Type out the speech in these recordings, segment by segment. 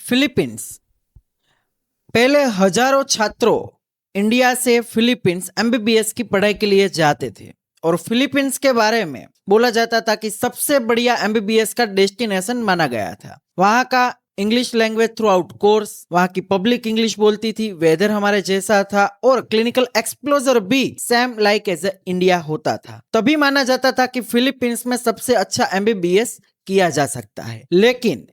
Philippines. पहले हजारों छात्रों इंडिया से फिलीपींस एमबीबीएस की पढ़ाई के लिए जाते थे और फिलीपींस के बारे में बोला जाता था कि सबसे बढ़िया एमबीबीएस का डेस्टिनेशन माना गया था। वहाँ का English language through out course, वहाँ की पब्लिक इंग्लिश बोलती थी, वेदर हमारे जैसा था और क्लिनिकल एक्सप्लोजर भी सेम लाइक एज इंडिया होता था। तभी माना जाता था कि फिलीपींस में सबसे अच्छा एमबीबीएस किया जा सकता है। लेकिन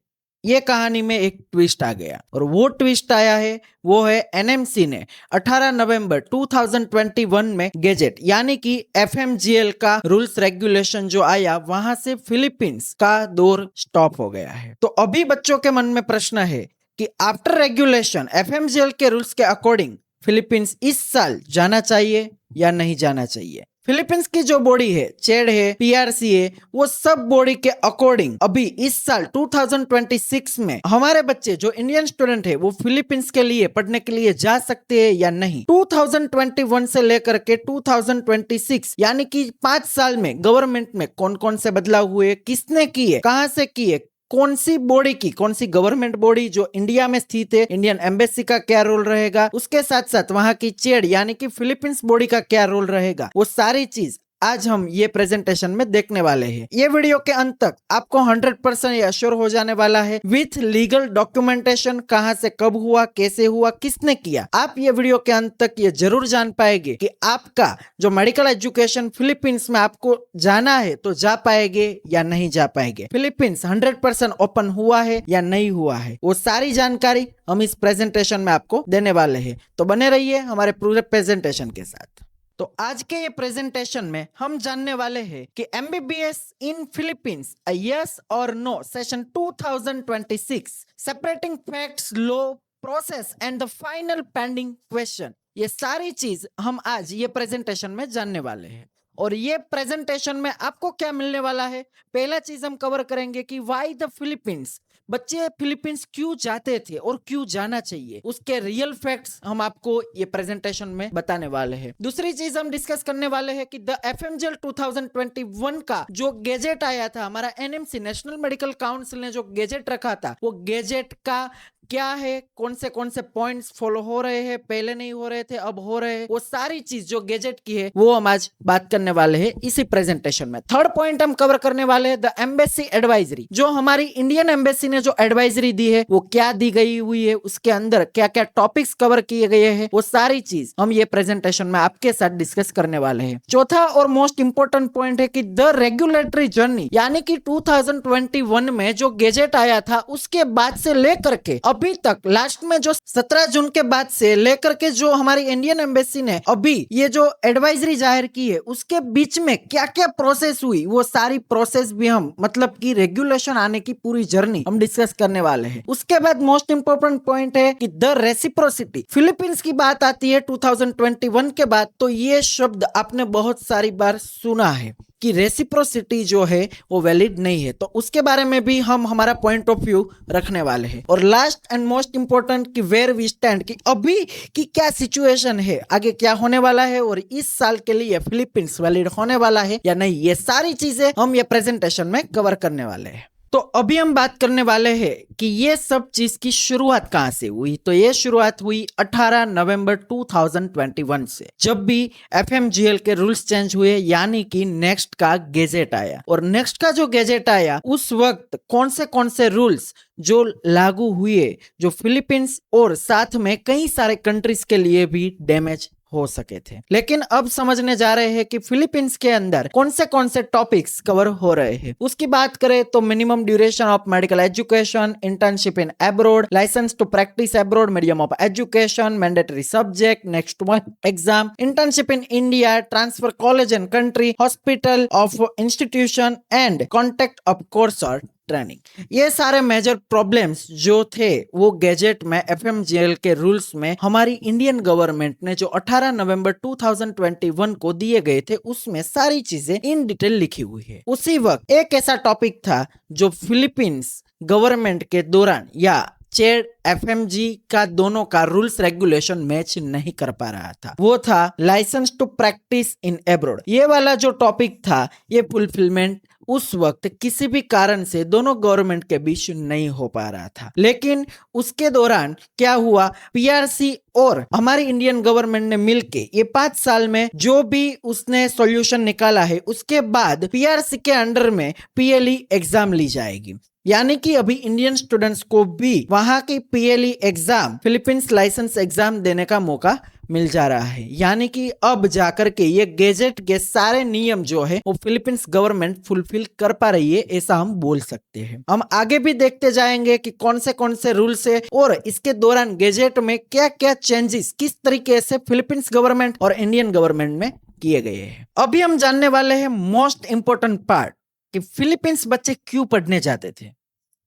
ये कहानी में एक ट्विस्ट आ गया और वो ट्विस्ट आया है वो है एनएमसी ने 18 नवंबर 2021 में गेजेट यानी कि एफएमजीएल का रूल्स रेगुलेशन जो आया, वहां से फिलीपींस का दौर स्टॉप हो गया है। तो अभी बच्चों के मन में प्रश्न है कि आफ्टर रेगुलेशन एफएमजीएल के रूल्स के अकॉर्डिंग फिलीपींस इस साल जाना चाहिए या नहीं जाना चाहिए। फिलीपींस की जो बॉडी है, चेड है, पीआरसी है, वो सब बॉडी के अकॉर्डिंग अभी इस साल 2026 में हमारे बच्चे जो इंडियन स्टूडेंट है वो फिलीपींस के लिए पढ़ने के लिए जा सकते हैं या नहीं। 2021 से लेकर के 2026 यानी कि 5 साल में गवर्नमेंट में कौन कौन से बदलाव हुए, किसने किए, कहां से किए, कौन सी बॉडी की, कौन सी गवर्नमेंट बॉडी जो इंडिया में स्थित है, इंडियन एम्बेसी का क्या रोल रहेगा, उसके साथ साथ वहां की चेड यानी कि फिलीपींस बॉडी का क्या रोल रहेगा, वो सारी चीज आज हम ये प्रेजेंटेशन में देखने वाले हैं। ये वीडियो के अंत तक आपको 100% अश्योर हो जाने वाला है विथ लीगल डॉक्यूमेंटेशन, कहां से कब हुआ, कैसे हुआ, किसने किया। आप ये वीडियो के अंत तक ये जरूर जान पाएंगे कि आपका जो मेडिकल एजुकेशन फिलीपींस में आपको जाना है तो जा पाएंगे या नहीं जा पाएंगे, फिलीपींस 100% ओपन हुआ है या नहीं हुआ है, वो सारी जानकारी हम इस प्रेजेंटेशन में आपको देने वाले हैं। तो बने रहिए हमारे पूरे प्रेजेंटेशन के साथ। तो आज के ये प्रेजेंटेशन में हम जानने वाले हैं कि एमबीबीएस इन फिलीपींस यस और no session 2026 separating facts, law, process and the final pending question, ये सारी चीज हम आज ये प्रेजेंटेशन में जानने वाले हैं। और ये प्रेजेंटेशन में आपको क्या मिलने वाला है, पहला चीज हम कवर करेंगे कि व्हाई द फिलीपींस, बच्चे फिलीपींस क्यों जाते थे और क्यों जाना चाहिए, उसके रियल फैक्ट्स हम आपको ये प्रेजेंटेशन में बताने वाले हैं। दूसरी चीज हम डिस्कस करने वाले हैं कि द एफएमजीएल 2021 का जो गेजेट आया था, हमारा एनएमसी नेशनल मेडिकल काउंसिल ने जो गेजेट रखा था, वो गेजेट का क्या है, कौन से पॉइंट्स फॉलो हो रहे हैं, पहले नहीं हो रहे थे अब हो रहे हैं, वो सारी चीज जो गेजेट की है वो हम आज बात करने वाले हैं इसी प्रेजेंटेशन में। थर्ड पॉइंट हम कवर करने वाले हैं द एम्बेसी एडवाइजरी, जो हमारी इंडियन एम्बेसी ने जो एडवाइजरी दी है वो क्या दी गई हुई है, उसके अंदर क्या क्या टॉपिक्स कवर किए गए हैं, वो सारी चीज हम ये प्रेजेंटेशन में आपके साथ डिस्कस करने वाले हैं। चौथा और मोस्ट इंपोर्टेंट पॉइंट है कि द रेगुलेटरी जर्नी, यानी कि 2021 में जो गेजेट आया था उसके बाद से लेकर के अभी तक लास्ट में जो 17 जून के बाद से लेकर के जो हमारी इंडियन एम्बेसी ने अभी ये जो एडवाइजरी जाहिर की है उसके बीच में क्या क्या प्रोसेस हुई, वो सारी प्रोसेस भी हम मतलब कि रेगुलेशन आने की पूरी जर्नी हम डिस्कस करने वाले हैं। उसके बाद मोस्ट इंपोर्टेंट पॉइंट है कि द रेसिप्रोसिटी, फिलीपींस की बात आती है 2021 के बाद तो ये शब्द आपने बहुत सारी बार सुना है कि रेसिप्रोसिटी जो है वो वैलिड नहीं है, तो उसके बारे में भी हम हमारा पॉइंट ऑफ व्यू रखने वाले हैं। और लास्ट एंड मोस्ट इंपोर्टेंट कि वेयर वी स्टैंड, कि अभी की क्या सिचुएशन है, आगे क्या होने वाला है और इस साल के लिए फिलीपींस वैलिड होने वाला है या नहीं, ये सारी चीजें हम ये प्रेजेंटेशन में कवर करने वाले हैं। तो अभी हम बात करने वाले हैं कि ये सब चीज की शुरुआत कहां से हुई। तो ये शुरुआत हुई 18 नवंबर 2021 से, जब भी एफएमजीएल के रूल्स चेंज हुए यानी कि नेक्स्ट का गेजेट आया। और नेक्स्ट का जो गेजेट आया उस वक्त कौन से रूल्स जो लागू हुए जो फिलीपींस और साथ में कई सारे कंट्रीज के लिए भी डैमेज हो सके थे। लेकिन अब समझने जा रहे हैं कि फिलीपींस के अंदर कौन से टॉपिक्स कवर हो रहे हैं। उसकी बात करें तो minimum duration of medical education, internship in abroad, licence to practise abroad, medium of education, mandatory subject, next one exam, internship in India, transfer college and country, hospital of institution and contact of course और training. ये सारे major problems जो थे वो gadget में FMGL के rules में हमारी इंडियन गवर्नमेंट ने जो 18 नवंबर 2021 को दिए गए थे उसमें सारी चीजें इन डिटेल लिखी हुई है। उसी वक्त एक ऐसा टॉपिक था जो फिलीपींस गवर्नमेंट के दौरान या चेड एफएमजी का दोनों का रूल्स रेगुलेशन मैच नहीं कर पा रहा था। वो था licence to practise in abroad. ये वाला जो टॉपिक था, ये फुलफिलमेंट उस वक्त किसी भी कारण से दोनों गवर्नमेंट के बीच नहीं हो पा रहा था। लेकिन उसके दौरान क्या हुआ, पीआरसी और हमारी इंडियन गवर्नमेंट ने मिलके ये 5 साल में जो भी उसने सॉल्यूशन निकाला है, उसके बाद पीआरसी के अंडर में पीएलई एग्जाम ली जाएगी। यानी कि अभी इंडियन स्टूडेंट्स को भी वहां की PLE exam, Philippines licence exam देने का मौका मिल जा रहा है। यानी कि अब जाकर के ये गैजेट के सारे नियम जो है वो फिलीपींस गवर्नमेंट फुलफिल कर पा रही है, ऐसा हम बोल सकते हैं। हम आगे भी देखते जाएंगे कि कौन से रूल्स है और इसके दौरान गैजेट में क्या क्या चेंजेस किस तरीके से फिलीपींस गवर्नमेंट और इंडियन गवर्नमेंट में किए गए हैं। अभी हम जानने वाले हैं मोस्ट इंपोर्टेंट पार्ट कि फिलीपींस बच्चे क्यों पढ़ने जाते थे।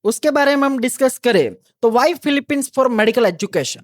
उसके बारे में हम डिस्कस करें तो why Philippines for medical education,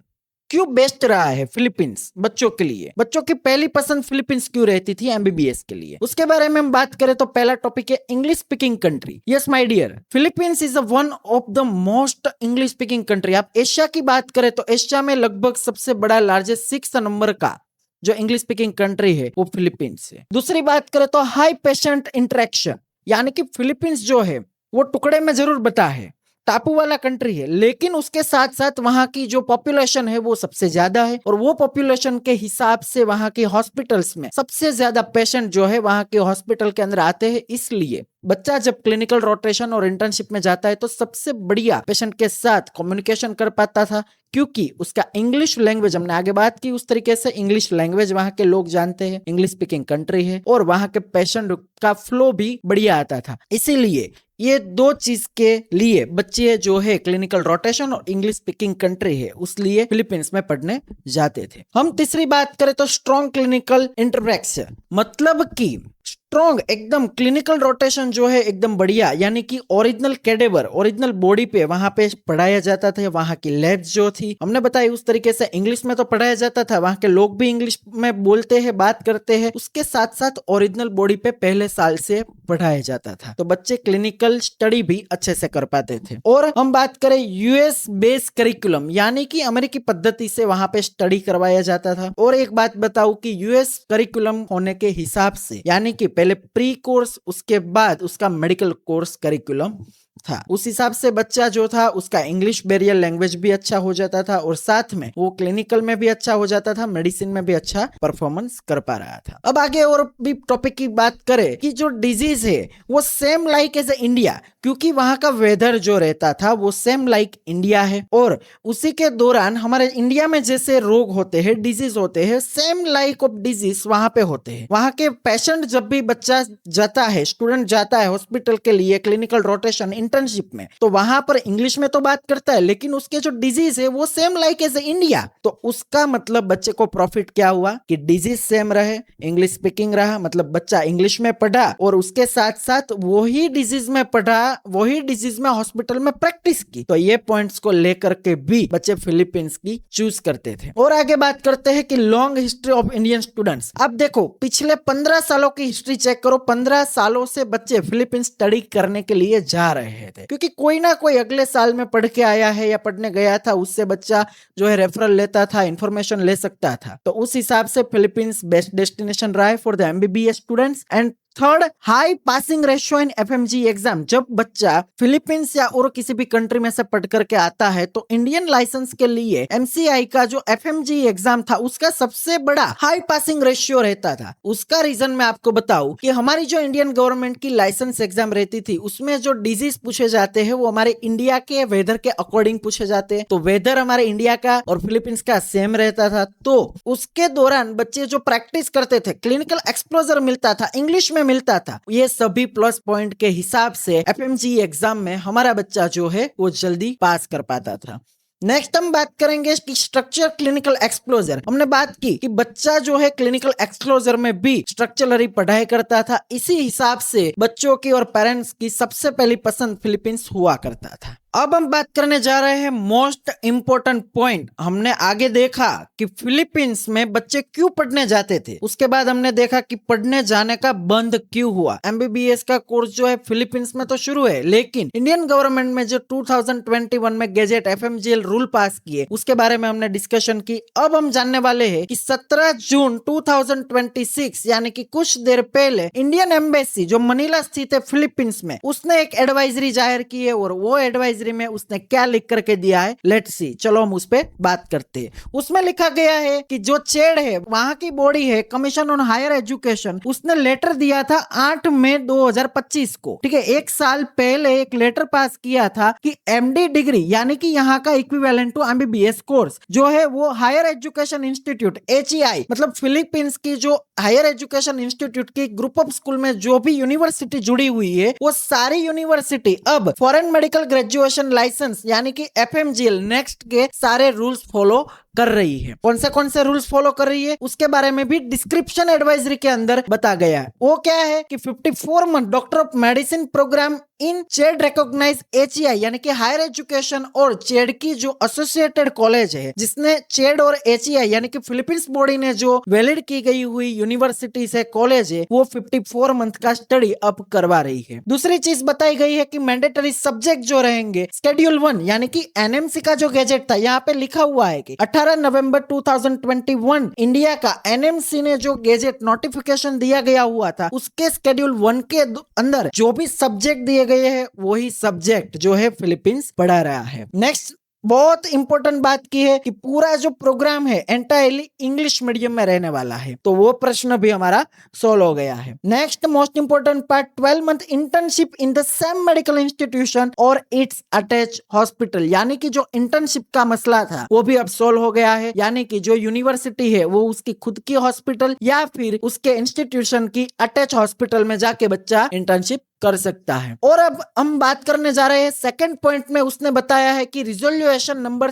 क्यों बेस्ट रहा है फिलीपींस बच्चों के लिए, बच्चों की पहली पसंद फिलीपींस क्यों रहती थी एमबीबीएस के लिए। उसके बारे में हम बात करें तो पहला टॉपिक है English speaking country. Yes my dear, Philippines is one of the most English speaking country. आप एशिया की बात करें तो एशिया में लगभग सबसे बड़ा लार्जेस्ट 6 नंबर का जो इंग्लिश स्पीकिंग कंट्री है वो फिलीपींस है। दूसरी बात करें तो हाई पेशेंट इंटरेक्शन, यानी कि फिलीपींस जो है वो टुकड़े में जरूर बता है, टापू वाला कंट्री है, लेकिन उसके साथ साथ वहां की जो पॉपुलेशन है वो सबसे ज्यादा है और वो पॉपुलेशन के हिसाब से वहां के हॉस्पिटल्स में सबसे ज्यादा पेशेंट जो है वहां के हॉस्पिटल के अंदर आते हैं। इसलिए बच्चा जब क्लिनिकल रोटेशन और इंटर्नशिप में जाता है तो सबसे बढ़िया पेशेंट के साथ कम्युनिकेशन कर पाता था, क्योंकि उसका इंग्लिश लैंग्वेज, हमने आगे बात की उस तरीके से, इंग्लिश लैंग्वेज वहां के लोग जानते हैं, इंग्लिश स्पीकिंग कंट्री है और वहां के पेशेंट का फ्लो भी बढ़िया आता था। इसीलिए ये दो चीज के लिए बच्चे जो है क्लिनिकल रोटेशन और इंग्लिश स्पीकिंग कंट्री है उसलिए फिलीपींस में पढ़ने जाते थे। हम तीसरी बात करें तो स्ट्रॉन्ग क्लिनिकल इंटरैक्शन, मतलब कि स्ट्रॉन्ग एकदम क्लिनिकल रोटेशन जो है एकदम बढ़िया, यानी कि ओरिजिनल कैडेवर, ओरिजिनल बॉडी पे वहां पे पढ़ाया जाता था। वहां की लैब्स जो थी हमने बताई उस तरीके से इंग्लिश में तो पढ़ाया जाता था, वहां के लोग भी इंग्लिश में बोलते हैं, बात करते हैं, उसके साथ साथ ओरिजिनल बॉडी पे पहले साल से पढ़ाया जाता था, तो बच्चे क्लिनिकल स्टडी भी अच्छे से कर पाते थे। और हम बात करें यूएस बेस्ड करिकुलम, यानी कि अमेरिकी पद्धति से वहां पे स्टडी करवाया जाता था। और एक बात बताऊं कि यूएस करिकुलम होने के हिसाब से, यानी कि पहले प्री कोर्स उसके बाद उसका मेडिकल कोर्स करिकुलम था, उस हिसाब से बच्चा जो था उसका इंग्लिश बैरियर लैंग्वेज भी अच्छा हो जाता था और साथ में वो क्लिनिकल में भी अच्छा हो जाता था, मेडिसिन में भी अच्छा परफॉर्मेंस कर पा रहा था। अब आगे और भी टॉपिक की बात करें कि जो डिजीज है वो सेम लाइक एज इंडिया, क्योंकि वहां का वेदर जो रहता था वो सेम लाइक इंडिया है और उसी के दौरान हमारे इंडिया में जैसे रोग होते हैं, डिजीज होते हैं, सेम लाइक ऑफ डिजीज वहां पे होते हैं। वहां के पेशेंट जब भी बच्चा जाता है, स्टूडेंट जाता है हॉस्पिटल के लिए क्लिनिकल रोटेशन इंटर्नशिप में, तो वहां पर इंग्लिश में तो बात करता है, लेकिन उसके जो डिजीज है वो सेम लाइक एज इंडिया। तो उसका मतलब बच्चे को प्रॉफिट क्या हुआ कि डिजीज सेम रहे, इंग्लिश स्पीकिंग रहा, मतलब बच्चा इंग्लिश में पढ़ा और उसके साथ साथ वही डिजीज में पढ़ा, वही डिजीज में हॉस्पिटल में प्रैक्टिस की। तो ये पॉइंट्स को लेकर के भी बच्चे फिलीपींस की चूज करते थे। और आगे बात करते हैं कि long history of Indian students. अब देखो पिछले 15 सालों की हिस्ट्री चेक करो, 15 सालों से बच्चे फिलीपींस स्टडी करने के लिए जा रहे थे, क्योंकि कोई ना कोई अगले साल में पढ़ के आया है या पढ़ने गया था, उससे बच्चा जो है रेफरल लेता था, इंफॉर्मेशन ले सकता था। तो उस हिसाब से फिलीपींस बेस्ट डेस्टिनेशन रहा है for the MBBS students. And third, high passing ratio in FMG exam. जब बच्चा फिलीपींस या और किसी भी कंट्री में से पढ़ करके आता है तो इंडियन लाइसेंस के लिए एमसीआई का जो एफएमजी एग्जाम था उसका सबसे बड़ा हाई पासिंग रेशियो रहता था। उसका रीजन मैं आपको बताऊं कि हमारी जो इंडियन गवर्नमेंट की लाइसेंस एग्जाम रहती थी उसमें जो डिजीज पूछे जाते हैं वो हमारे इंडिया के वेदर के अकॉर्डिंग पूछे जाते हैं। तो वेदर हमारे इंडिया का और फिलीपींस का सेम रहता था, तो उसके दौरान बच्चे जो प्रैक्टिस करते थे, क्लिनिकल एक्सपोजर मिलता था, इंग्लिश में मिलता था, ये सभी प्लस पॉइंट के हिसाब से एफएमजी एग्जाम में हमारा बच्चा जो है वो जल्दी पास कर पाता था। नेक्स्ट हम बात करेंगे कि स्ट्रक्चर क्लिनिकल एक्सप्लोजर। हमने बात की कि बच्चा जो है क्लिनिकल एक्सप्लोजर में भी स्ट्रक्चरली पढ़ाई करता था, इसी हिसाब से बच्चों की और पेरेंट्स की सबसे पहली पसंद फिलीपींस हुआ करता था। अब हम बात करने जा रहे हैं मोस्ट इंपोर्टेंट पॉइंट। हमने आगे देखा कि फिलीपींस में बच्चे क्यों पढ़ने जाते थे, उसके बाद हमने देखा कि पढ़ने जाने का बंद क्यों हुआ। एमबीबीएस का कोर्स जो है फिलीपींस में तो शुरू है, लेकिन इंडियन गवर्नमेंट में जो 2021 में गैजेट एफएमजीएल रूल पास किए उसके बारे में हमने डिस्कशन की। अब हम जानने वाले हैं कि 17 जून 2026 यानी कि कुछ देर पहले इंडियन एम्बेसी जो मनीला स्थित है फिलीपींस में, उसने एक एडवाइजरी जाहिर की है और वो एडवाइजरी में उसने क्या लिख करके दिया है, लेट्स सी। चलो हम उस पर बात करते हैं। उसमें लिखा गया है कि जो चेड है वहां की बॉडी है कमीशन ऑन हायर एजुकेशन, उसने लेटर दिया था 8 मई 2025 को, ठीक है। एक साल पहले एक लेटर पास किया था कि एमडी डिग्री यानी कि यहाँ का इक्विवेलेंट टू एमबीबीएस कोर्स जो है वो हायर एजुकेशन इंस्टीट्यूट एचईआई, मतलब फिलीपींस की जो हायर एजुकेशन इंस्टीट्यूट की ग्रुप ऑफ स्कूल में जो भी यूनिवर्सिटी जुड़ी हुई है वो सारी यूनिवर्सिटी अब फॉरेन मेडिकल ग्रेजुएशन लाइसेंस यानी कि एफएमजीएल नेक्स्ट के सारे रूल्स फॉलो कर रही है। कौन से रूल्स फॉलो कर रही है उसके बारे में भी डिस्क्रिप्शन एडवाइजरी के अंदर बता गया है। वो क्या है कि 54 month doctor of medicine programme in CHED recognise HEI यानी कि हायर एजुकेशन और चेड की जो एसोसिएटेड कॉलेज है जिसने चेड और एचईआई यानी कि फिलीपींस बॉडी ने जो वैलिड की गई हुई यूनिवर्सिटी से कॉलेज है वो 54 मंथ का स्टडी अब करवा रही है। दूसरी चीज बताई गई है कि मैंडेटरी सब्जेक्ट जो रहेंगे शेड्यूल 1 यानी कि एनएमसी का जो गैजेट था यहाँ पे लिखा हुआ है कि 18 नवंबर 2021 इंडिया का एनएमसी ने जो गैजेट नोटिफिकेशन दिया गया हुआ था उसके शेड्यूल 1 के अंदर जो भी सब्जेक्ट दिए गए हैं वही सब्जेक्ट जो है फिलीपींस पढ़ा रहा है। नेक्स्ट बहुत इंपॉर्टेंट बात की है कि पूरा जो प्रोग्राम है एंटायरली इंग्लिश मीडियम में रहने वाला है, तो वो प्रश्न भी हमारा सोल्व हो गया है। Next most important part 12 month internship in the same medical institution और इट्स अटैच हॉस्पिटल, यानी कि जो इंटर्नशिप का मसला था वो भी अब सोल्व हो गया है। यानी कि जो यूनिवर्सिटी है वो उसकी खुद की हॉस्पिटल या फिर उसके इंस्टीट्यूशन की अटैच हॉस्पिटल में जाके बच्चा इंटर्नशिप कर सकता है। और अब हम बात करने जा रहे हैं सेकंड पॉइंट में। उसने बताया है कि रिजोल्यूशन नंबर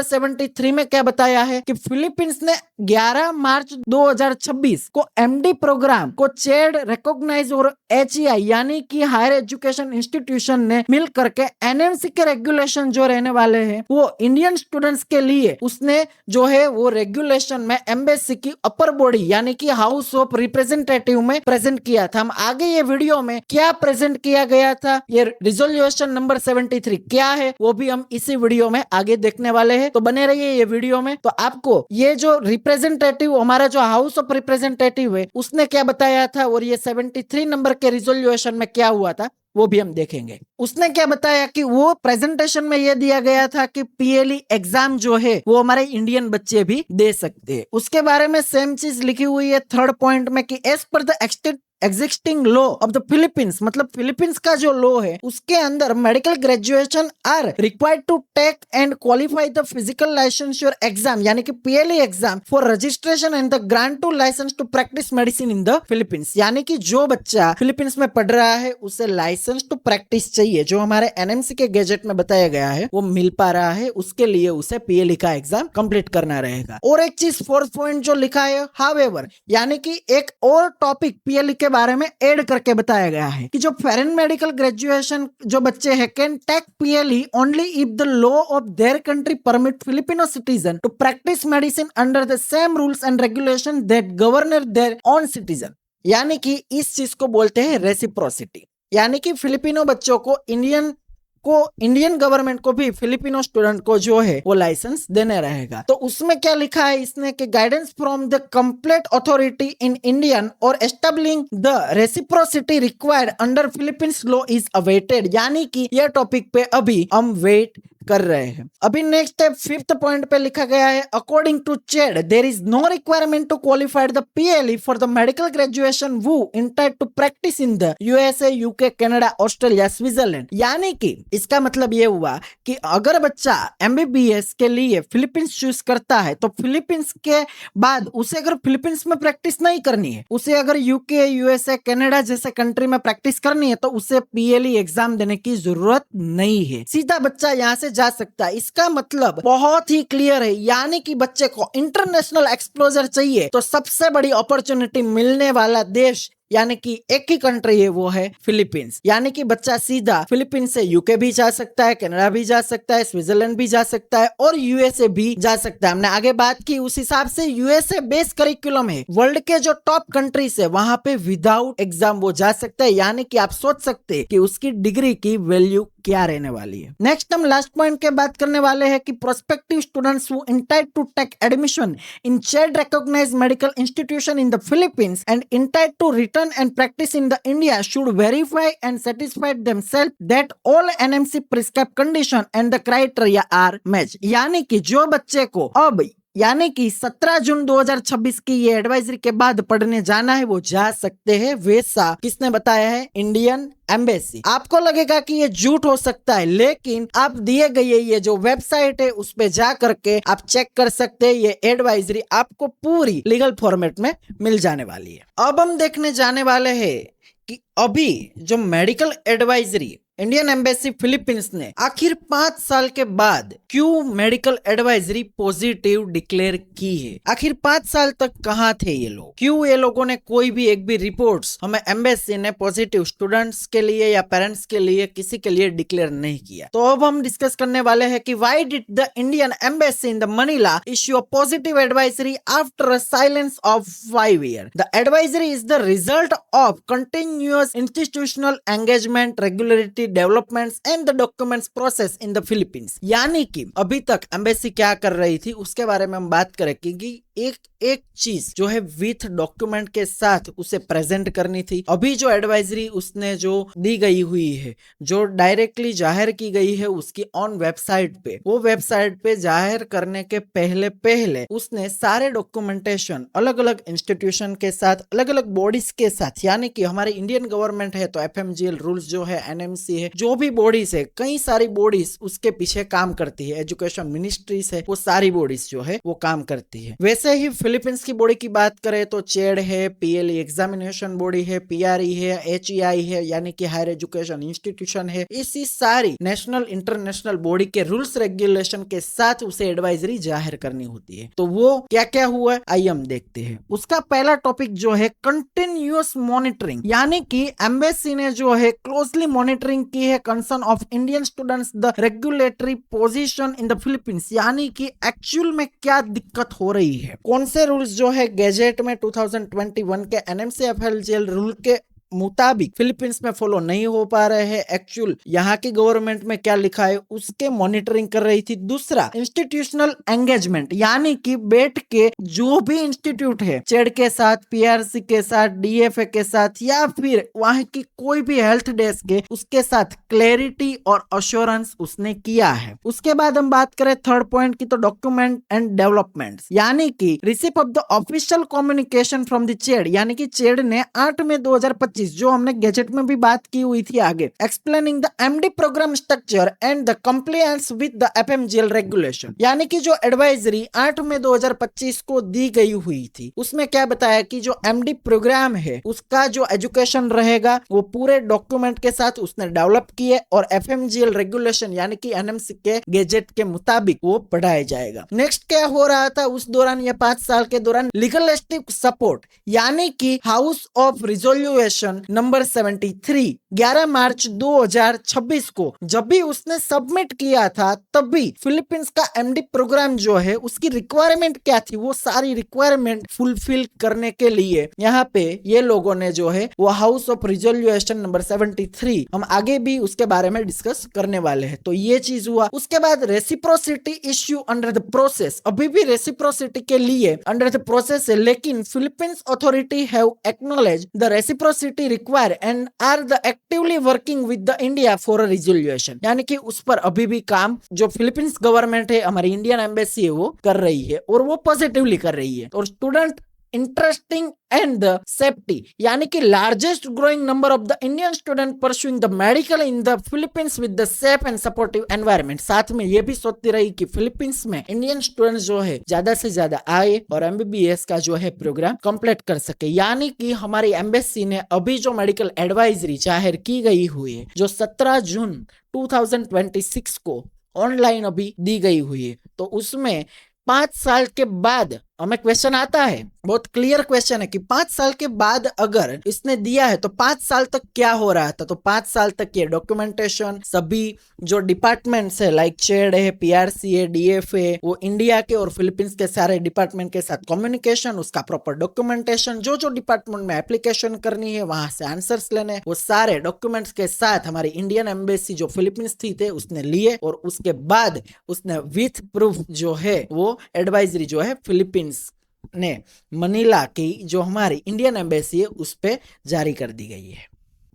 73 में क्या बताया है कि फिलीपींस ने 11 मार्च 2026 को एमडी प्रोग्राम को चेड रिकॉग्नाइज और एचईआई यानी कि हायर एजुकेशन इंस्टीट्यूशन ने मिल करके एनएमसी के रेगुलेशन जो रहने वाले हैं वो इंडियन स्टूडेंट्स के लिए उसने जो है वो रेगुलेशन में एम्बेसी की अपर बॉडी यानी कि हाउस ऑफ रिप्रेजेंटेटिव में प्रेजेंट किया था। हम आगे ये वीडियो में क्या प्रेजेंट किया गया था, ये रिजोल्यूशन नंबर 73 क्या है वो भी हम इसी वीडियो में आगे देखने वाले हैं, तो बने रहिए ये वीडियो में। तो आपको ये जो रिप्रेजेंटेटिव हमारा जो हाउस ऑफ रिप्रेजेंटेटिव है उसने क्या बताया था और ये 73 नंबर के रिजोल्यूशन में क्या हुआ था वो भी हम देखेंगे। उसने क्या बताया कि वो प्रेजेंटेशन में ये दिया गया था कि पीएलई एग्जाम जो है वो हमारे इंडियन बच्चे भी दे सकते हैं। उसके बारे में सेम चीज लिखी हुई है थर्ड पॉइंट में कि एज पर the existing law of the Philippines, मतलब फिलीपींस का जो लॉ है उसके अंदर medical graduation are required to take and qualify the physical licensure exam यानी कि PLE exam for registration and the grant to licence to practise medicine in the Philippines. यानी कि जो बच्चा फिलीपींस में पढ़ रहा है उसे लाइसेंस टू प्रैक्टिस चाहिए, जो हमारे एनएमसी के गैजेट में बताया गया है वो मिल पा रहा है, उसके लिए उसे पीएलई का एग्जाम कंप्लीट करना रहेगा। और एक चीज फोर्थ पॉइंट जो लिखा है हाउएवर यानी कि एक और टॉपिक पीएलई के बारे में ऐड करके बताया गया है कि जो फॉरेन मेडिकल ग्रेजुएशन जो बच्चे हैं can take PLE only if the law of their country permit Filipino citizen to practise medicine under the same rules and regulation that govern their own citizen. यानी कि इस चीज को बोलते हैं रेसिप्रोसिटी, यानी कि फिलिपिनो बच्चों को इंडियन गवर्नमेंट को भी फिलिपिनो स्टूडेंट को जो है वो लाइसेंस देने रहेगा। तो उसमें क्या लिखा है इसने कि guidance from the complete authority in Indian और establishing the reciprocity required under Philippines law is awaited. यानी कि यह टॉपिक पे अभी हम वेट कर रहे हैं। अभी नेक्स्ट है फिफ्थ पॉइंट पे लिखा गया है according to CHED there is no requirement to qualify the PLE for the medical graduation वो entitled to practise in the USA UK Canada Australia Switzerland. यानी कि इसका मतलब ये हुआ कि अगर बच्चा एमबीबीएस के लिए फिलीपींस चूज करता है तो फिलीपींस के बाद उसे अगर फिलीपींस में प्रैक्टिस नहीं करनी है, उसे अगर यूके यूएसए कनाडा जैसे कंट्री में प्रैक्टिस करनी है तो उसे पीएलई एग्जाम देने की जरूरत नहीं है, सीधा बच्चा यहाँ से जा सकता है। इसका मतलब बहुत ही क्लियर है, यानी कि बच्चे को इंटरनेशनल एक्सपोजर चाहिए तो सबसे बड़ी अपॉर्चुनिटी मिलने वाला देश यानी कि एक ही कंट्री है, वो है फिलीपींस। यानी कि बच्चा सीधा फिलीपींस से यूके भी जा सकता है, कनाडा भी जा सकता है, स्विट्जरलैंड भी जा सकता है और यूएसए भी जा सकता है। हमने आगे बात की, उस हिसाब से यूएसए बेस्ड करिकुलम है, वर्ल्ड के जो टॉप कंट्रीज है वहां पे विदाउट एग्जाम वो जा सकता है। यानी कि आप सोच सकते हैं कि उसकी डिग्री की वैल्यू क्या रहने वाली है। नेक्स्ट हम लास्ट पॉइंट के बात करने वाले हैं कि prospective students who intend to take admission in CHED recognized medical institution in the Philippines and intend to return and practice in the India should verify and satisfy themselves that all NMC prescribed condition and the criteria are matched। यानी कि जो बच्चे को अब यानी कि 17 जून 2026 की ये एडवाइजरी के बाद पढ़ने जाना है वो जा सकते हैं। वैसा किसने बताया है? Indian embassy. आपको लगेगा कि ये झूठ हो सकता है, लेकिन आप दिए गए ये जो वेबसाइट है उस पे जा करके आप चेक कर सकते हैं। ये एडवाइजरी आपको पूरी लीगल फॉर्मेट में मिल जाने वाली है। अब हम देखने जाने वाले हैं कि अभी जो medical advisory Indian embassy Philippines ने आखिर 5 साल के बाद क्यों मेडिकल एडवाइजरी पॉजिटिव डिक्लेयर की है। आखिर 5 साल तक कहां थे ये लोग? क्यों ये लोगों ने कोई भी एक भी रिपोर्ट्स हमें एम्बेसी ने पॉजिटिव स्टूडेंट्स के लिए या पेरेंट्स के लिए किसी के लिए डिक्लेयर नहीं किया? तो अब हम डिस्कस करने वाले हैं कि why did the Indian embassy in the Manila issue a positive advisory after a silence of 5 years। The advisory is the result of continuous institutional engagement, regularity, developments and the documents process in the Philippines. यानी कि अभी तक embassy क्या कर रही थी उसके बारे में हम बात करेंगे कि एक एक चीज जो है विथ डॉक्यूमेंट के साथ उसे प्रेजेंट करनी थी। अभी जो एडवाइजरी उसने जो दी गई हुई है, जो डायरेक्टली जाहिर की गई है उसकी ऑन वेबसाइट पे, वो वेबसाइट पे जाहिर करने के पहले उसने सारे डॉक्यूमेंटेशन अलग अलग इंस्टीट्यूशन के साथ, अलग अलग बॉडीज के साथ, यानी कि हमारी इंडियन गवर्नमेंट है तो एफएमजीएल रूल्स जो है, एनएमसी है, जो भी बॉडीज है, कई सारी बॉडीज उसके पीछे काम करती है। एजुकेशन मिनिस्ट्रीज है, वो सारी बॉडीज जो है वो काम करती है। वैसे ही फिलीपींस की बॉडी की बात करें तो चेड है, पीएलई एग्जामिनेशन बॉडी है, पीआरई है, एचईआई है यानी कि हायर एजुकेशन इंस्टीट्यूशन है। इसी सारी नेशनल इंटरनेशनल बॉडी के रूल्स रेगुलेशन के साथ उसे एडवाइजरी जाहिर करनी होती है। तो वो क्या क्या हुआ आइए हम देखते हैं। उसका पहला टॉपिक जो है कंटिन्यूअस मॉनिटरिंग, यानी कि एम्बेसी ने जो है क्लोजली मॉनिटरिंग की है concern of Indian students the regulatory position in the Philippines, यानी कि एक्चुअल में क्या दिक्कत हो रही है, कौन से रूल्स जो है गैजेट में 2021 के एनएमसी एफएलजीएल रूल के मुताबिक फिलीपींस में फॉलो नहीं हो पा रहे हैं, एक्चुअल यहाँ की गवर्नमेंट में क्या लिखा है उसके मॉनिटरिंग कर रही थी। दूसरा इंस्टीट्यूशनल एंगेजमेंट, यानी कि बैठ के जो भी इंस्टीट्यूट है, चेड के साथ, पीआरसी के साथ, डीएफए के साथ या फिर वहां की कोई भी हेल्थ डेस्क है उसके साथ क्लैरिटी और अश्योरेंस उसने किया है। उसके बाद हम बात करें थर्ड पॉइंट की, तो डॉक्यूमेंट एंड डेवलपमेंट, यानी कि receipt of the official communication from the CHED, यानी कि चेड ने 8 मई 2025 जो हमने गैजेट में भी बात की हुई थी आगे, explaining the MD programme structure and the compliance with the FMGL regulation, यानी कि जो एडवाइजरी 8 मई 2025 को दी गई हुई थी उसमें क्या बताया कि जो एमडी प्रोग्राम है उसका जो एजुकेशन रहेगा वो पूरे डॉक्यूमेंट के साथ उसने डेवलप किए और एफएमजीएल रेगुलेशन यानी कि एनएमसी के गैजेट के मुताबिक वो पढ़ाया जाएगा। नेक्स्ट क्या हो रहा था उस दौरान, ये 5 साल के दौरान, लीगलिस्टिक सपोर्ट, यानी कि हाउस ऑफ रिजोल्यूशन नंबर 73 11 मार्च 2026 को जब भी उसने सबमिट किया था तब भी फिलीपींस का एमडी प्रोग्राम जो है उसकी रिक्वायरमेंट क्या थी, वो सारी रिक्वायरमेंट फुलफिल करने के लिए यहाँ पे ये लोगों ने जो है वो हाउस ऑफ रिजोल्यूशन नंबर 73, हम आगे भी उसके बारे में डिस्कस करने वाले हैं। तो ये चीज हुआ। उसके बाद reciprocity issue under the process, अभी भी रेसिप्रोसिटी के लिए अंडर द प्रोसेस है, लेकिन Philippines authority have acknowledge the reciprocity required and are the actively working with the India for a resolution, यानी कि उस पर अभी भी काम जो फिलीपींस गवर्नमेंट है, हमारी इंडियन एम्बेसी है, वो कर रही है और वो पॉजिटिवली कर रही है। और student interesting and the safety, यानी कि largest growing number of the Indian student pursuing the medical in the Philippines with the safe and supportive environment. साथ में ये भी सोचती रही कि फिलीपींस में इंडियन स्टूडेंट्स जो है ज्यादा से ज्यादा आए और एमबीबीएस का जो है प्रोग्राम कंप्लीट कर सके। यानी कि हमारी एम्बेसी ने अभी जो मेडिकल एडवाइजरी जाहिर की गई हुई है जो 17 जून 2026 को ऑनलाइन अभी दी गई हुई है, तो उसमें 5 साल के बाद हमें क्वेश्चन आता है, बहुत क्लियर क्वेश्चन है कि 5 साल के बाद अगर इसने दिया है तो 5 साल तक क्या हो रहा था। तो 5 साल तक ये डॉक्यूमेंटेशन सभी जो डिपार्टमेंट्स है लाइक चेड है, पीआरसी है, डीएफ है, वो इंडिया के और फिलीपींस के सारे डिपार्टमेंट के साथ कम्युनिकेशन, उसका प्रॉपर डॉक्यूमेंटेशन, जो जो डिपार्टमेंट में एप्लीकेशन करनी है वहां से आंसर्स लेने, वो सारे डॉक्यूमेंट्स के साथ हमारी इंडियन एम्बेसी जो फिलीपींस थी थे उसने लिए और उसके बाद उसने विथ प्रूफ जो है वो एडवाइजरी जो है फिलीपींस ने मनीला की जो हमारी इंडियन एम्बेसी है उस पे जारी कर दी गई है।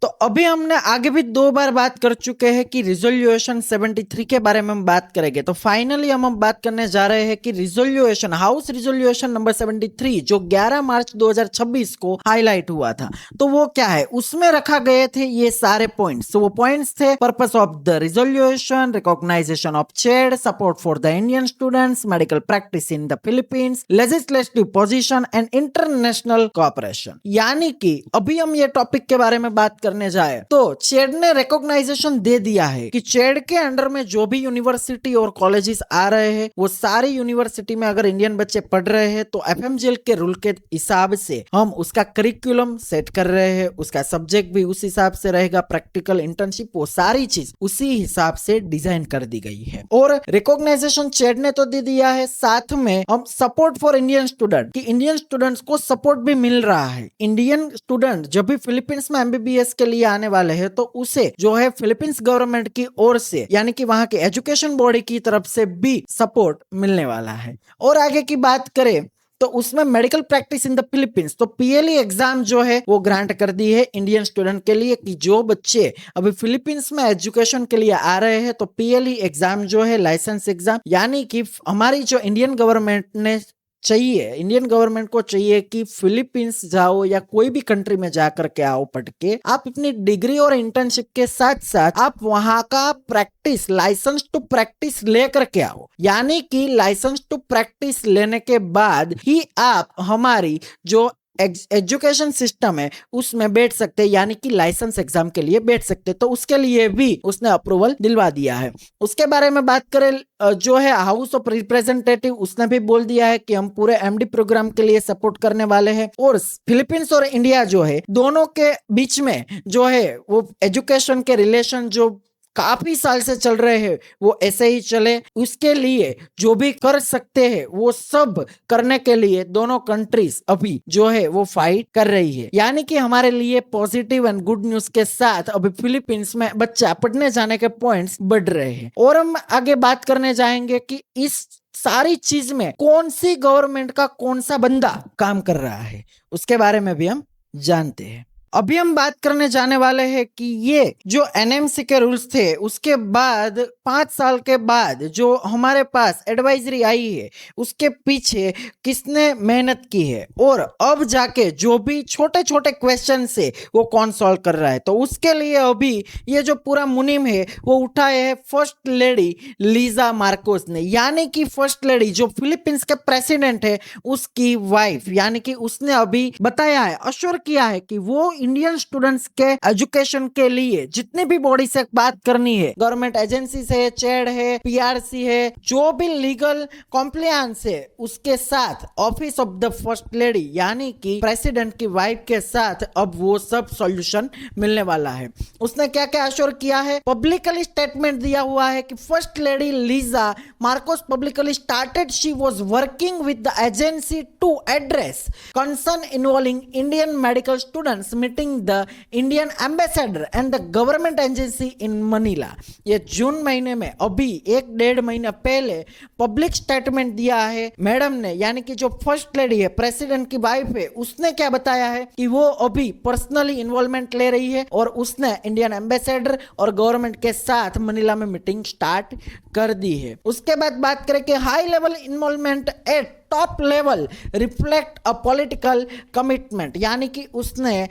तो अभी हमने आगे भी 2 बार बात कर चुके हैं कि रिजोल्यूशन 73 के बारे में हम बात करेंगे। तो फाइनली हम बात करने जा रहे हैं कि रिजोल्यूशन, हाउस रिजोल्यूशन नंबर 73 जो 11 मार्च 2026 को हाईलाइट हुआ था, तो वो क्या है, उसमें रखा गए थे ये सारे पॉइंट्स। तो वो पॉइंट्स थे purpose of the resolution, recognisation of CHED, support for the Indian students, medical practice in the Philippines, legislative position and international cooperation. यानी कि अभी हम ये टॉपिक के बारे में बात करने जाए तो चेड ने रिकॉग्नाइजेशन दे दिया है कि चेड के अंडर में जो भी यूनिवर्सिटी और कॉलेजेस आ रहे हैं वो सारी यूनिवर्सिटी में अगर इंडियन बच्चे पढ़ रहे हैं तो एफएमजीएल के रूल के हिसाब से हम उसका करिकुलम सेट कर रहे हैं, उसका सब्जेक्ट भी उस हिसाब से रहेगा, प्रैक्टिकल, इंटर्नशिप, वो सारी चीज उसी हिसाब से डिजाइन कर दी गई है। और रिकॉग्नाइजेशन चेड ने तो दे दिया है, साथ में हम सपोर्ट फॉर इंडियन स्टूडेंट कि इंडियन स्टूडेंट्स को सपोर्ट भी मिल रहा है। इंडियन स्टूडेंट जब भी फिलीपींस में एमबीबीएस के लिए आने वाले हैं तो उसे जो है फिलीपींस गवर्नमेंट की ओर से यानी कि वहां के एजुकेशन बॉडी की तरफ से भी सपोर्ट मिलने वाला है। और आगे की बात करें तो उसमें medical practice in the Philippines, तो पीएलई एग्जाम जो है वो ग्रांट कर दी है इंडियन स्टूडेंट के लिए कि जो बच्चे अभी फिलीपींस में एजुकेशन के लिए आ रहे हैं तो पीएलई एग्जाम जो है लाइसेंस एग्जाम, यानी कि हमारी जो इंडियन गवर्नमेंट ने चाहिए, इंडियन गवर्नमेंट को चाहिए कि फिलीपींस जाओ या कोई भी कंट्री में जाकर के आओ पढ़ के, आप अपनी डिग्री और इंटर्नशिप के साथ साथ आप वहां का प्रैक्टिस, लाइसेंस टू प्रैक्टिस लेकर के आओ। यानी कि लाइसेंस टू प्रैक्टिस लेने के बाद ही आप हमारी जो एजुकेशन सिस्टम है उसमें बैठ सकते हैं, यानी कि लाइसेंस एग्जाम के लिए बैठ सकते हैं। तो उसके लिए भी उसने अप्रूवल दिलवा दिया है। उसके बारे में बात करें जो है हाउस ऑफ रिप्रेजेंटेटिव, उसने भी बोल दिया है कि हम पूरे एमडी प्रोग्राम के लिए सपोर्ट करने वाले हैं। और फिलीपींस और इंडिया जो है दोनों के बीच में जो है वो एजुकेशन के रिलेशन जो काफी साल से चल रहे हैं वो ऐसे ही चले, उसके लिए जो भी कर सकते हैं वो सब करने के लिए दोनों कंट्रीज अभी जो है वो फाइट कर रही है। यानी कि हमारे लिए पॉजिटिव एंड गुड न्यूज के साथ अभी फिलीपींस में बच्चा पढ़ने जाने के पॉइंट्स बढ़ रहे हैं। और हम आगे बात करने जाएंगे कि इस सारी चीज में कौन सी गवर्नमेंट का कौन सा बंदा काम कर रहा है, उसके बारे में भी हम जानते हैं। अभी हम बात करने जाने वाले हैं कि ये जो एनएमसी के रूल्स थे उसके बाद 5 साल के बाद जो हमारे पास एडवाइजरी आई है उसके पीछे किसने मेहनत की है और अब जाके जो भी छोटे छोटे क्वेश्चन से वो कौन सॉल्व कर रहा है। तो उसके लिए अभी ये जो पूरा मुनिम है वो उठाए है फर्स्ट लेडी लीजा मार्कोस ने, यानी कि फर्स्ट लेडी जो फिलीपींस के प्रेसिडेंट है उसकी वाइफ, यानी कि उसने अभी बताया है, अश्योर किया है कि वो इंडियन स्टूडेंट्स के एजुकेशन के लिए जितनी भी बॉडी से बात करनी है, गवर्नमेंट एजेंसी से, चेड है, पीआरसी है, जो भी लीगल कॉम्प्लायंस है उसके साथ office of the first lady यानी कि प्रेसिडेंट की वाइफ के साथ अब वो सब सॉल्यूशन मिलने वाला है। उसने क्या क्या अश्योर किया है, पब्लिकली स्टेटमेंट दिया हुआ है कि first lady Liza Marcos publicly started she was working with the agency to address concern involving Indian medical students meeting the Indian ambassador and the government agency in Manila. ये जून महीने में अभी 1-1.5 महीना पहले पब्लिक स्टेटमेंट दिया है madam ने, यानी कि जो फर्स्ट लेडी है, प्रेसिडेंट की वाइफ है, उसने क्या बताया है कि वो अभी पर्सनली इन्वॉल्वमेंट ले रही है और उसने इंडियन एम्बेसडर और गवर्नमेंट के साथ मनीला में मीटिंग स्टार्ट कर दी है। उसके बाद बात करें कि high level involvement eight top level reflect a political commitment, यानी कि उसने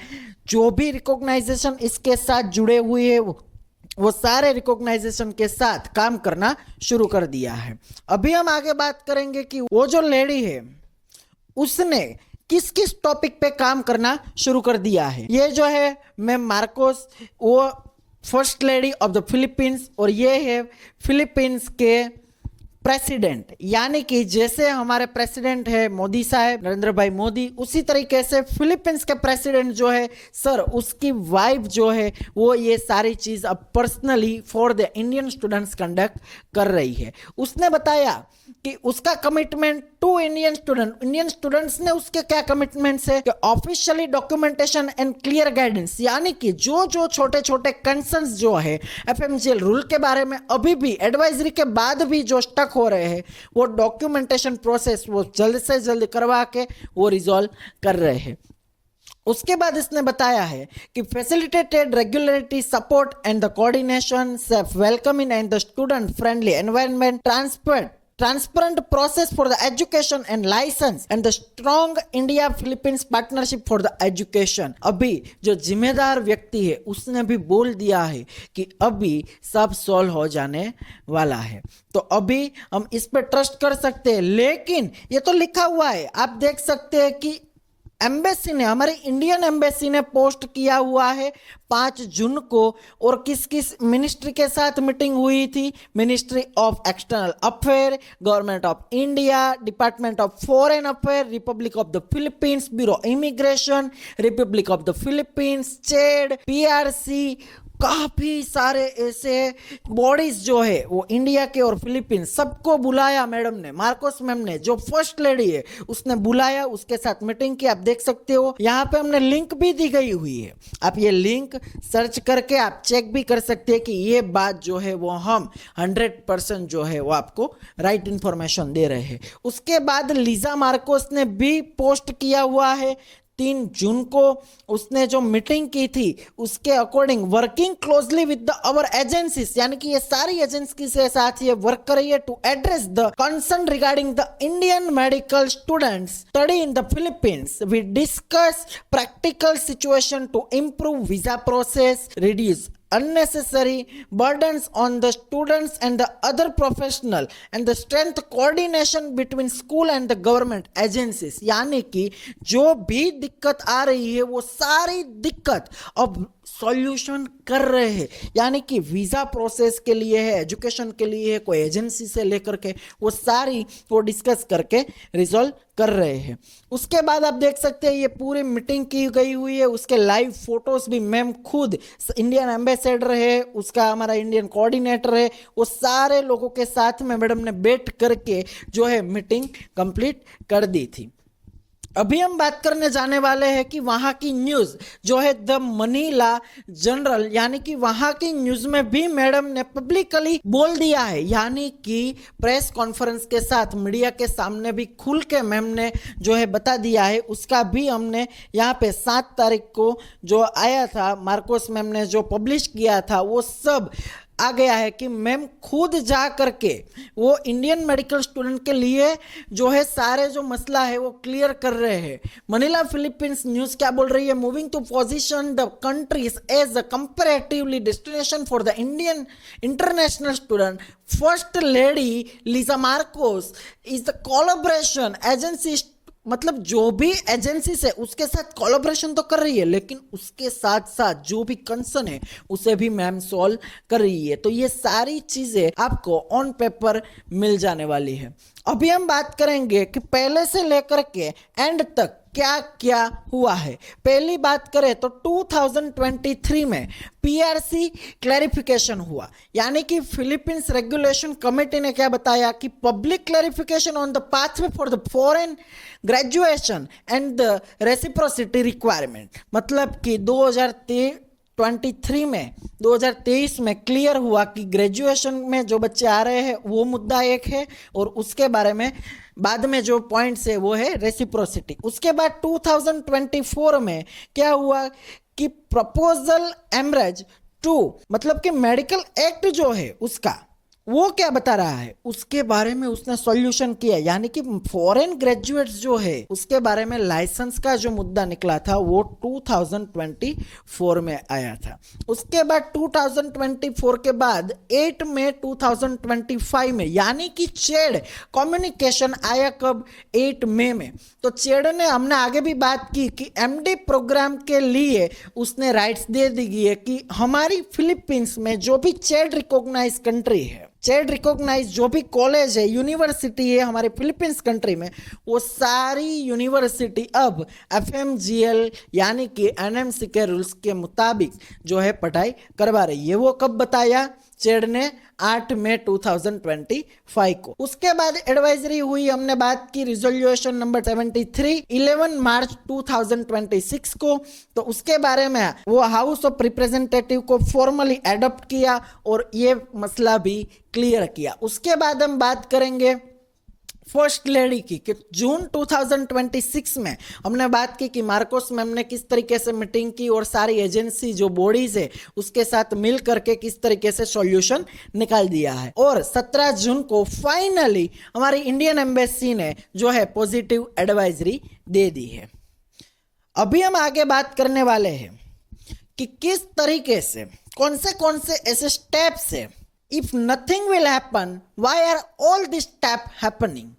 जो भी रिकॉग्नाइजेशन इसके साथ जुड़े हुए हैं वो सारे रिकॉग्नाइजेशन के साथ काम करना शुरू कर दिया है। अभी हम आगे बात करेंगे कि वो जो लेडी है उसने किस किस टॉपिक पे काम करना शुरू कर दिया है। ये जो है मैम मार्कोस, वो first lady of the Philippines, और ये है फिलीपींस के प्रेसिडेंट, यानी कि जैसे हमारे प्रेसिडेंट है मोदी साहब, नरेंद्र भाई मोदी, उसी तरीके से फिलीपींस के प्रेसिडेंट जो है सर, उसकी वाइफ जो है वो ये सारी चीज अब personally for the Indian students conduct कर रही है। उसने बताया कि उसका कमिटमेंट टू इंडियन स्टूडेंट्स ने उसके क्या कमिटमेंट्स है कि officially documentation and clear guidance, यानी कि जो जो छोटे छोटे कंसर्न्स जो है एफएमजीएल रूल के बारे में अभी भी एडवाइजरी के बाद भी जो स्टक हो रहे हैं, वो डॉक्यूमेंटेशन प्रोसेस वो जल्द से जल्द करवा के वो रिजॉल्व कर रहे हैं। उसके बाद इसने बताया है कि facilitated regularity support and the coordination safe welcoming and the student friendly environment transparent process for the education and license and the strong India Philippines partnership for the education। अभी जो जिम्मेदार व्यक्ति है उसने भी बोल दिया है कि अभी सब सॉल्व हो जाने वाला है, तो अभी हम इस पे ट्रस्ट कर सकते हैं। लेकिन ये तो लिखा हुआ है, आप देख सकते हैं कि एम्बेसी ने, हमारी इंडियन एम्बेसी ने पोस्ट किया हुआ है 5 जून को, और किस किस मिनिस्ट्री के साथ मीटिंग हुई थी, ministry of external affair, government of India, department of foreign affair, Republic of the Philippines, bureau immigration, Republic of the Philippines, चेड, PRC, काफी सारे ऐसे बॉडीज जो है वो इंडिया के और फिलीपींस सबको बुलाया मैडम ने, मार्कोस मैम ने जो फर्स्ट लेडी है उसने बुलाया, उसके साथ मीटिंग की। आप देख सकते हो यहाँ पे हमने लिंक भी दी गई हुई है, आप ये लिंक सर्च करके आप चेक भी कर सकते हैं कि ये बात जो है वो हम 100% जो है वो आपको राइट इंफॉर्मेशन दे रहे हैं। उसके बाद लीजा मार्कोस ने भी पोस्ट किया हुआ है 3 जून को, उसने जो मीटिंग की थी उसके according working closely with the our agencies, यानी कि ये सारी एजेंसी के साथ ये वर्क कर रही है to address the concern regarding the Indian medical students study in the Philippines. We discuss practical situation to improve visa process, reduce unnecessary burdens on the students and the other professional and the strength coordination between school and the government agencies। यानी कि जो भी दिक्कत आ रही है वो सारी दिक्कत अब सॉल्यूशन कर रहे हैं, यानी कि वीजा प्रोसेस के लिए है, एजुकेशन के लिए है, कोई एजेंसी से लेकर के वो सारी वो डिस्कस करके रिजॉल्व कर रहे हैं। उसके बाद आप देख सकते हैं ये पूरी मीटिंग की गई हुई है, उसके लाइव फोटोज भी मैम खुद इंडियन एम्बेसडर है, उसका हमारा इंडियन कोऑर्डिनेटर है, वो सारे लोगों के साथ में मैडम ने बैठ करके जो है मीटिंग कंप्लीट कर दी थी। अभी हम बात करने जाने वाले हैं कि वहां की न्यूज जो है द मनीला जनरल, यानी कि वहां की न्यूज में भी मैडम ने पब्लिकली बोल दिया है, यानी कि प्रेस कॉन्फ्रेंस के साथ मीडिया के सामने भी खुल के मैम ने जो है बता दिया है। उसका भी हमने यहाँ पे 7 तारीख को जो आया था, मार्कोस मैम ने जो पब्लिश किया था वो सब आ गया है कि मैम खुद जा करके वो इंडियन मेडिकल स्टूडेंट के लिए जो है सारे जो मसला है वो क्लियर कर रहे हैं। मनीला फिलीपींस न्यूज क्या बोल रही है, moving to position the countries as a comparatively destination for the Indian international student, first lady Liza Marcos is the collaboration agency, मतलब जो भी एजेंसी से उसके साथ कोलैबोरेशन तो कर रही है, लेकिन उसके साथ साथ जो भी कंसर्न है उसे भी मैम सॉल्व कर रही है। तो ये सारी चीजें आपको ऑन पेपर मिल जाने वाली है। अभी हम बात करेंगे कि पहले से लेकर के एंड तक क्या क्या हुआ है। पहली बात करें तो 2023 में पीआरसी क्लैरिफिकेशन हुआ, यानी कि फिलीपींस रेगुलेशन कमेटी ने क्या बताया कि public clarification on the pathway for the foreign graduation and the reciprocity requirement, मतलब कि 2023 में क्लियर हुआ कि ग्रेजुएशन में जो बच्चे आ रहे हैं वो मुद्दा एक है, और उसके बारे में बाद में जो पॉइंट्स है वो है रेसिप्रोसिटी। उसके बाद 2024 में क्या हुआ कि प्रपोजल एमरेज 2, मतलब कि मेडिकल एक्ट जो है उसका वो क्या बता रहा है उसके बारे में उसने सॉल्यूशन किया, यानी कि फॉरेन ग्रेजुएट्स जो है उसके बारे में लाइसेंस का जो मुद्दा निकला था वो 2024 में आया था। उसके बाद 2024 के बाद 8 मई 2025 में, यानी कि चेड कम्युनिकेशन आया कब, 8 मई में। तो चेड ने, हमने आगे भी बात की कि एमडी प्रोग्राम के लिए उसने राइट्स दे दी है कि हमारी फिलीपींस में जो भी चेड रिकॉग्नाइज कंट्री है चेड रिकॉग्नाइज जो भी कॉलेज है, यूनिवर्सिटी है हमारे फिलीपींस कंट्री में, वो सारी यूनिवर्सिटी अब एफएमजीएल यानी कि एनएमसी के रूल्स के मुताबिक जो है पढ़ाई करवा रही है। वो कब बताया चेड ने? 8 मई 2025 को। उसके बाद एडवाइजरी हुई, हमने बात की रिजोल्यूशन नंबर 73 11 मार्च 2026 को। तो उसके बारे में वो हाउस ऑफ रिप्रेजेंटेटिव को फॉर्मली एडॉप्ट किया और ये मसला भी क्लियर किया। उसके बाद हम बात करेंगे फर्स्ट लेडी की कि जून 2026 में हमने बात की कि मार्कोस मैम ने किस तरीके से मीटिंग की और सारी एजेंसी जो बॉडीज है उसके साथ मिल करके किस तरीके से सॉल्यूशन निकाल दिया है। और 17 जून को फाइनली हमारी इंडियन एम्बेसी ने जो है पॉजिटिव एडवाइजरी दे दी है। अभी हम आगे बात करने वाले हैं कि किस तरीके से कौन से ऐसे स्टेप्स है। If nothing will happen, why are all this step happening?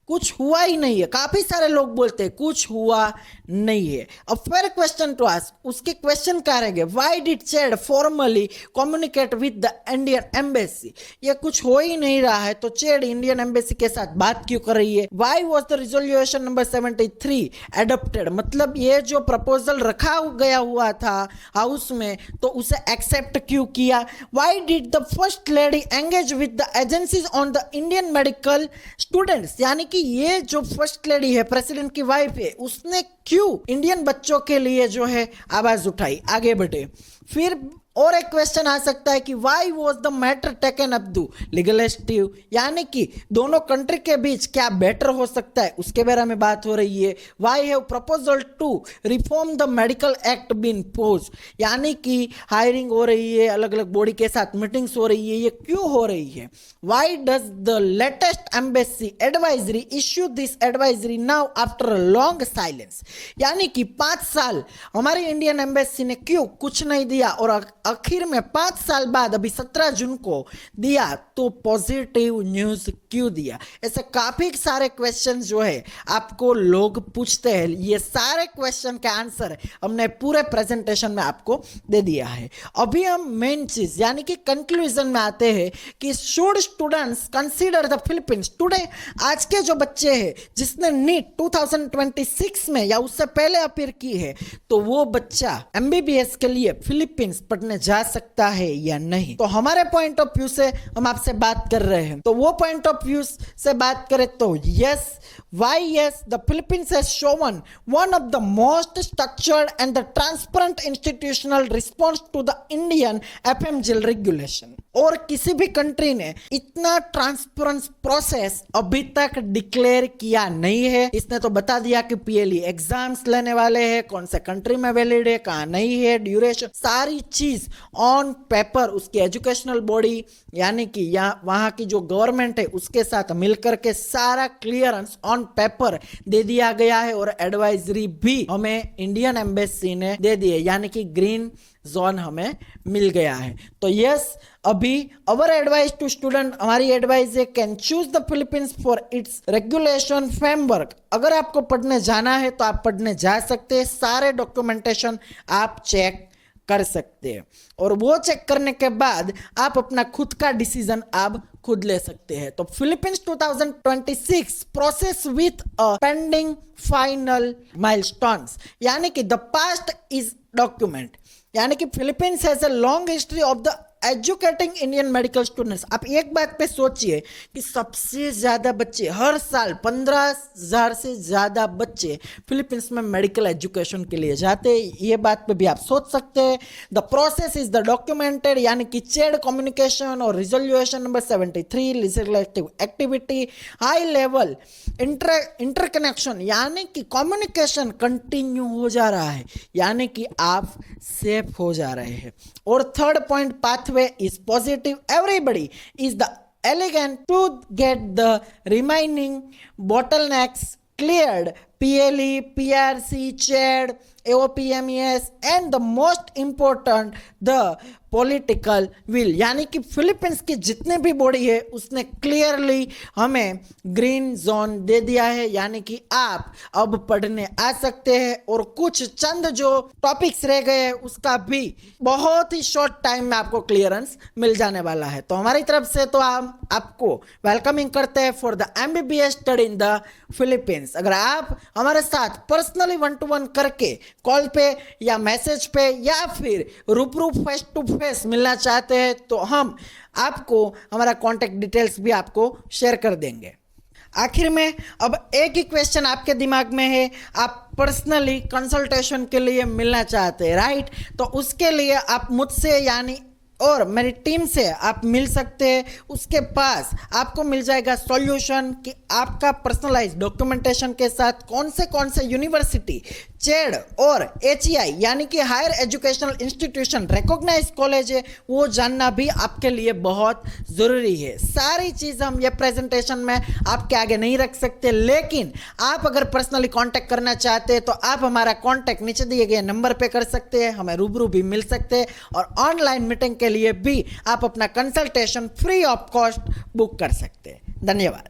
कुछ हुआ ही नहीं है। काफी सारे लोग बोलते हैं कुछ हुआ नहीं है। अब फेयर क्वेश्चन टू आस्क, उसके क्वेश्चन क्या रहेंगे? Why did चेड formally communicate with the Indian embassy? ये कुछ हो ही नहीं रहा है तो चेड इंडियन एम्बेसी के साथ बात क्यों कर रही है? Why was the resolution number 73 adopted? मतलब ये जो प्रपोजल रखा गया हुआ था हाउस में तो उसे एक्सेप्ट क्यों किया? Why did the first lady engage with the agencies on the Indian medical students? यानी कि ये जो फर्स्ट लेडी है, प्रेसिडेंट की वाइफ है, उसने क्यों इंडियन बच्चों के लिए जो है आवाज उठाई? आगे बढ़े। फिर और एक क्वेश्चन आ सकता है कि why was the matter taken up to legislative? यानी कि दोनों कंट्री के बीच क्या बेटर हो सकता है उसके बारे में बात हो रही है। Why have proposal to reform the medical act been pose? यानी कि हायरिंग हो रही है, अलग अलग बॉडी के साथ मीटिंग्स हो रही है, ये क्यों हो रही है? Why does the latest embassy advisory issue this advisory now after a long silence? यानी कि 5 साल हमारी इंडियन एम्बेसी ने क्यों कुछ नहीं दिया और आखिर में 5 साल बाद अभी 17 जून को दिया तो पॉजिटिव न्यूज क्यों दिया? ऐसे काफी सारे क्वेश्चन जो है आपको लोग पूछते हैं। ये सारे क्वेश्चन के आंसर हमने पूरे प्रेजेंटेशन में आपको दे दिया है। अभी हम मेन चीज यानी कि कंक्लूजन में आते हैं कि should students consider the Philippines today? आज के जो बच्चे हैं जिसने नीट 2026 में या उससे पहले अपीयर की है तो वो बच्चा एमबीबीएस के लिए फिलीपींस पढ़ने जा सकता है या नहीं? तो हमारे पॉइंट ऑफ व्यू से हम आपसे बात कर रहे हैं, तो वो पॉइंट ऑफ व्यू से बात करें तो yes, why yes, the Philippines has shown one of the most structured and the transparent institutional response to the Indian FMGL regulation. और किसी भी कंट्री ने इतना ट्रांसपेरेंट प्रोसेस अभी तक डिक्लेयर किया नहीं है। इसने तो बता दिया कि पीएलई एग्जाम्स लेने वाले हैं, कौन से कंट्री में वैलिड है, कहाँ नहीं है, ड्यूरेशन, सारी चीज ऑन पेपर उसकी एजुकेशनल बॉडी यानी कि यहाँ वहां की जो गवर्नमेंट है उसके साथ मिलकर के सारा क्लियरेंस ऑन पेपर दे दिया गया है और एडवाइजरी भी हमें इंडियन एम्बेसी ने दे दी है यानी कि ग्रीन जोन हमें मिल गया है। तो यस, अभी अवर एडवाइस टू स्टूडेंट, हमारी एडवाइस है can choose the Philippines for its regulation framework. अगर आपको पढ़ने जाना है तो आप पढ़ने जा सकते हैं, सारे डॉक्यूमेंटेशन आप चेक कर सकते हैं और वो चेक करने के बाद आप अपना खुद का डिसीजन आप खुद ले सकते हैं। तो Philippines 2026 process with a pending final milestones यानी कि द पास्ट इज डॉक्यूमेंट यानी कि Philippines has a long history of the educating Indian medical students. आप एक बात पे सोचिए कि सबसे ज्यादा बच्चे हर साल 15,000 से ज्यादा बच्चे फिलीपींस में मेडिकल एजुकेशन के लिए जाते हैं। ये बात पे भी आप सोच सकते हैं। The process is the documented यानी कि चेड कम्युनिकेशन और resolution number 73 legislative activity high level interconnection यानी कि कम्युनिकेशन कंटिन्यू हो जा रहा है यानी कि आप सेफ हो जा रहे हैं। और third point pathway is positive. Everybody is the elegant to get the remaining bottlenecks cleared. PLE, PRC, CHED AOPMES and the most important the political will, यानी कि फिलीपींस की जितने भी बॉडी है उसने क्लियरली हमें ग्रीन जोन दे दिया है, यानी कि आप अब पढ़ने आ सकते हैं और कुछ चंद जो टॉपिक्स रह गए हैं उसका भी बहुत ही शॉर्ट टाइम में आपको क्लियरेंस मिल जाने वाला है। तो हमारी तरफ से तो हम आपको वेलकमिंग करते हैं for the MBBS study in the Philippines. अगर आप हमारे साथ पर्सनली 1-to-1 करके कॉल पे या मैसेज पे या फिर रूबरू फेस टू फेस मिलना चाहते हैं तो हम आपको हमारा कॉन्टेक्ट डिटेल्स भी आपको शेयर कर देंगे। आखिर में अब एक ही क्वेश्चन आपके दिमाग में है, आप पर्सनली कंसल्टेशन के लिए मिलना चाहते हैं, राइट? तो उसके लिए आप मुझसे यानी और मेरी टीम से आप मिल सकते हैं। उसके पास आपको मिल जाएगा सॉल्यूशन कि आपका पर्सनलाइज डॉक्यूमेंटेशन के साथ कौन से यूनिवर्सिटी, चेड और HEI यानी कि higher educational institution recognise college है वो जानना भी आपके लिए बहुत ज़रूरी है। सारी चीज़ हम ये प्रेजेंटेशन में आपके आगे नहीं रख सकते, लेकिन आप अगर पर्सनली कांटेक्ट करना चाहते हैं तो आप हमारा कांटेक्ट नीचे दिए गए नंबर पे कर सकते हैं, हमें रूबरू भी मिल सकते हैं और ऑनलाइन मीटिंग के लिए भी आप अपना consultation free of cost book कर सकते हैं। धन्यवाद।